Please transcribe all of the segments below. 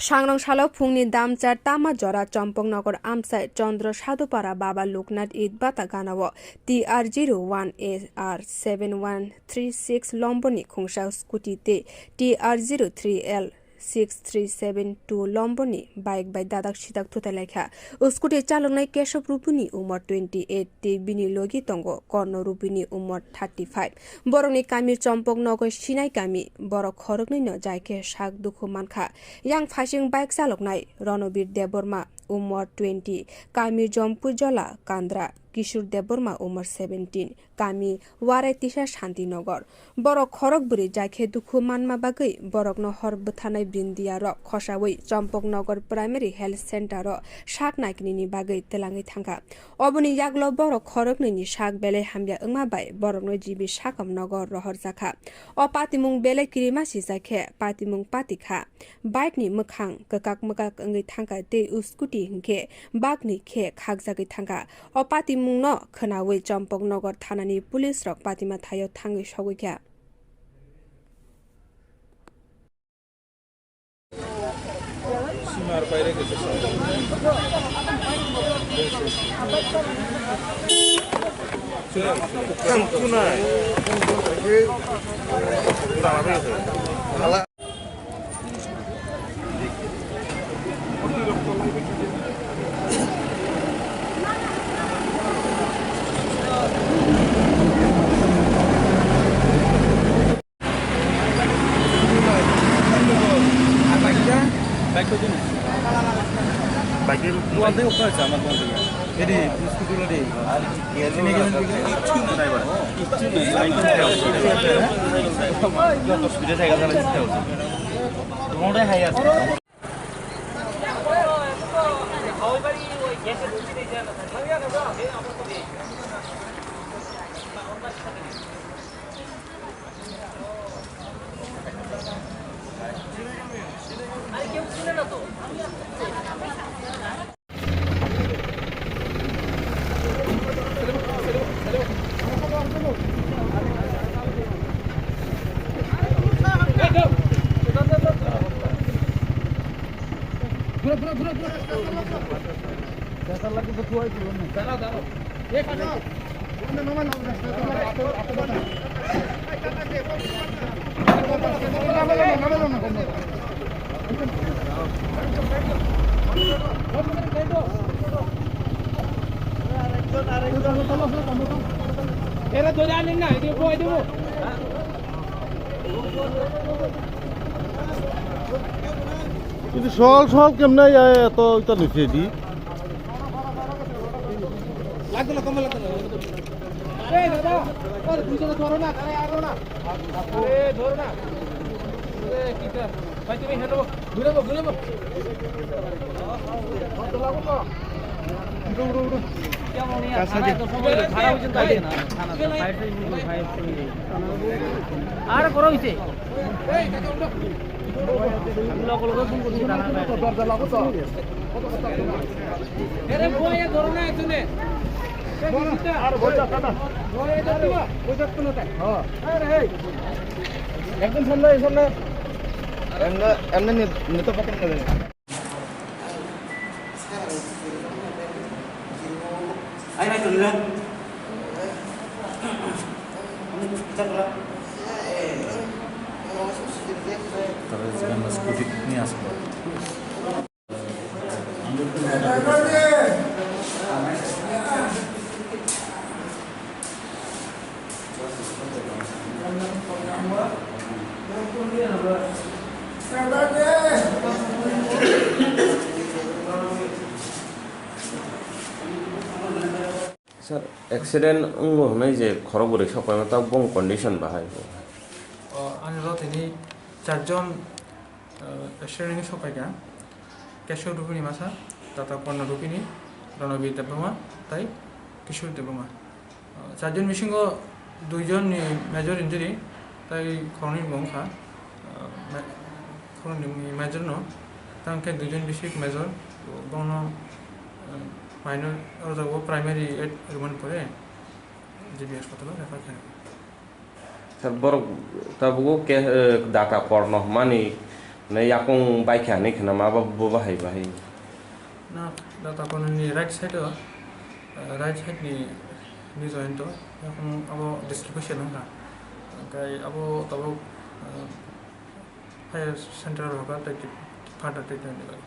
सांग्रांशालाव फुंनि दामचार तामा जरा चम्पकनगर आमसाय चन्द्र साधुपारा बाबा लोकनाथ ईद बाता गानाव TR01AR7136 लम्बरनि खुंसा स्कुटी ते TR03L6372 लम्बरनि बाइक बाय दादाक सिदाक थुतायलायखा स्कुटी चालकनाय केशव रुपुनि उमर 28 ते बिनि लोगि तंगो कर्ण रुपुनि उमर 35 बरंनि कामी चम्पकनगर सिनाय कामी बरक खरकनैनो जायखे साक दुखु मानखा yang phasing bike saloknai Ronobir Deborma umur 20 kami Jompu Jola Kandra Kishur Deborma umur 17 kami Warai Tisha Shantinagar borok khorok buri jaikhe dukhu manma bagai borokno hor buthanai brindia ro khosawai Champoknagar Primary Health Center ro sak naiknini bagai telangai thangka oboni yaglo borok khoroknini sak bele hamya engma bai borokno jibi sakam nagar rohor jakha o patimung bele kirimasi jakhe patimung patikha bike ni mokhang kakak mokak ngai thangka te scooty hingke bagni khe khakjagai thangka o patimung no khnawi Champoknagar thanani police rok patima thayo thangai sogikha Simar bayre gese Bagian luar deh apa aja mas jadi diskusi dulu deh ini gimana sudah saya katakan itu mau deh hayat lagi berdua itu taruh itu soal kemana ya atau itu nih লাগলো কমে লাগলো এই দাদা আর দুজনে ধরো না আরে আরো না আরে ধরো না আরে কি কর ভাই তুমি হেঁটো ঘুরেবো কত লাগো তো উড়ো কেমন ইয়া খানা তো সময় ভাড়া পর্যন্ত আসে না খানা তো ফাইভ আর বড় হইছে এই দাদা উঠো ফোন করছি দাদা দরজা লাগো তো আরে বইয়া ধরো না তুমি আর বইটা কাটা বইয়া ধরবা বইটা কোন তাই হ্যাঁ আরে এই একদম সামনে এমনে নিতে পকেট করে আই ভাই চলে যান আমি চিন্তা করা তারা যেখানে স্কুটি নিয়ে আসবো Sir, accident ungu hunai je khorobore sokai mata bong condition bahai. Ani lot ini চারজন শ্রেণী সবাইকা কেশব রূপিণী মাছা তথা কর্ণ রূপিণী রণবীর দেববর্মা তাই কিশোর দেববর্মা চারজন মিশিঙ্গ দুইজন মেজর ইঞ্জুরি তাই খরণীর বংশা খরণী মেজর ন তাকে দুইজন বেশি মেজর বন মাইনর অর্থাৎ প্রাইমারি রিমান্ড করে জিবি হাসপাতালে রেফার করে Sabor tabugo ke data porno mani Nah yakung baiknya nih kena apa bahaya bahaya. na data kono ni right side ni join to এখন abo distribution না কাই abo tabo higher center hoga ta ফাটা take নি by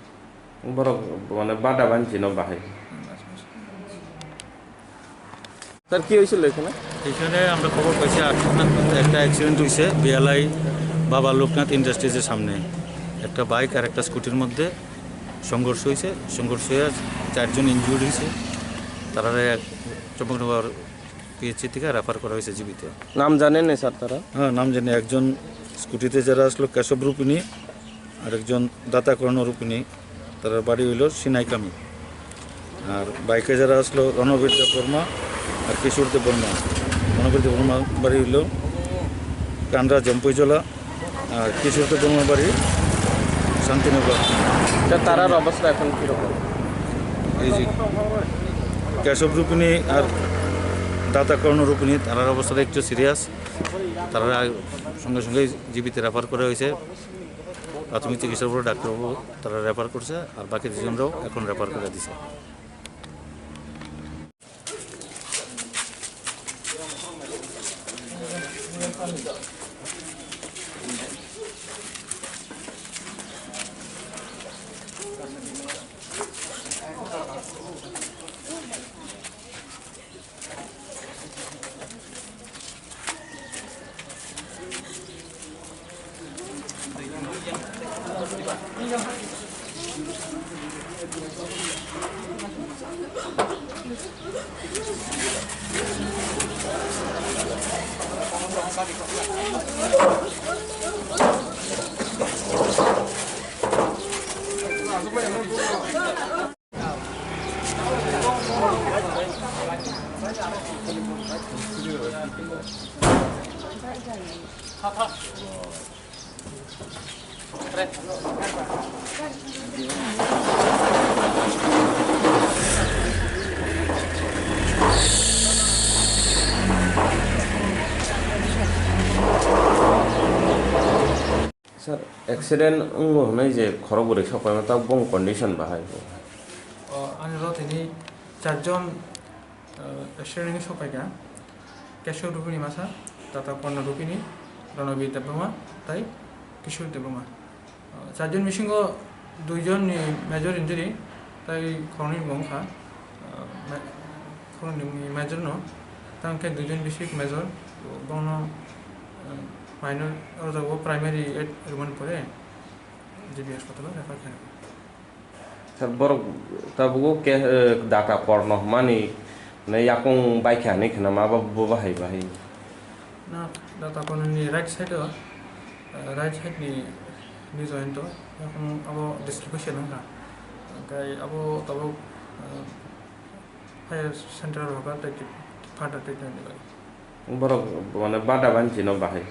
Borok mana bada banci no bahaya. Sir কি হয়েছিল এখানে? এখানে আমরা খবর পাইছি একটা অ্যাক্সিডেন্ট হয়েছে বিয়ালাই বাবা লোকনাথ ইন্ডাস্ট্রিজের সামনে একটা বাইক আর একটা স্কুটির মধ্যে সংঘর্ষ হয়েছে। সংঘর্ষ হয়ে 4 জন ইনজুর্ড হয়েছে। তারা চম্পকনগর পিএইচসি থেকে রেফার করা হয়েছে জীবিত। নাম জানেন না স্যার তারা? হ্যাঁ, নাম জানি। একজন স্কুটিতে যারা আসলো কেশব রূপিণী, আর একজন দাতা কর্ণ রূপিণী, তার বাড়ি হইল সিনাইকামি। আর বাইকে যারা আসলো রণবীর দেব বর্মা আর কিশোর দেব বর্মা। রণবীর দেব বর্মা বাড়ি হইল কান্ডা জম্পুইজলা, আর কিশোর দেব বর্মার বাড়ি শান্তিনগর। তারার অবস্থা এখন কীরকম? এই যে কেশব রূপিণী আর দাতা কর্ণ রূপিণী, তারার অবস্থাটা একটু সিরিয়াস। তারা সঙ্গে সঙ্গে জীবিত রেফার করা হয়েছে। প্রাথমিক চিকিৎসার উপরে ডাক্তারবাবু তারা রেফার করছে, আর বাকি দুজনরাও এখন রেফার করে দিছে। স্যার অ্যাক্সিডেন্ট হনাই যে খরগরে সকাল তাও বং কন্ডিশন বাহাই আনি তিনি 4 জন এক্সিডেন্ট সপাইকা কেশব রূপিণী মাছা দাতা কর্ণ রূপিণী রণবীর দেব বর্মা তাই কিশোর দেব বর্মা 4 জন মিসিং 2 জন মেজর ইঞ্জুরি তাই খরনি বংখা খরনি মেজর ন তাকে 2 জন বেশি মেজর বন মাইনর অরজাগো প্রাইমারি এড রুমান পরে জিবি হাসপাতালে রেফার করে। Sir borok tabugo ke data korno mani na yakung baikya nih kena apa bahaya bahaya. না দাতা কোন নি রাইট সাইড নি জয়েন তো এখন abo distribution না কাই abo tabo higher center hoga ta ফাটা টেক নি by Borok mana bada banci no bahaya.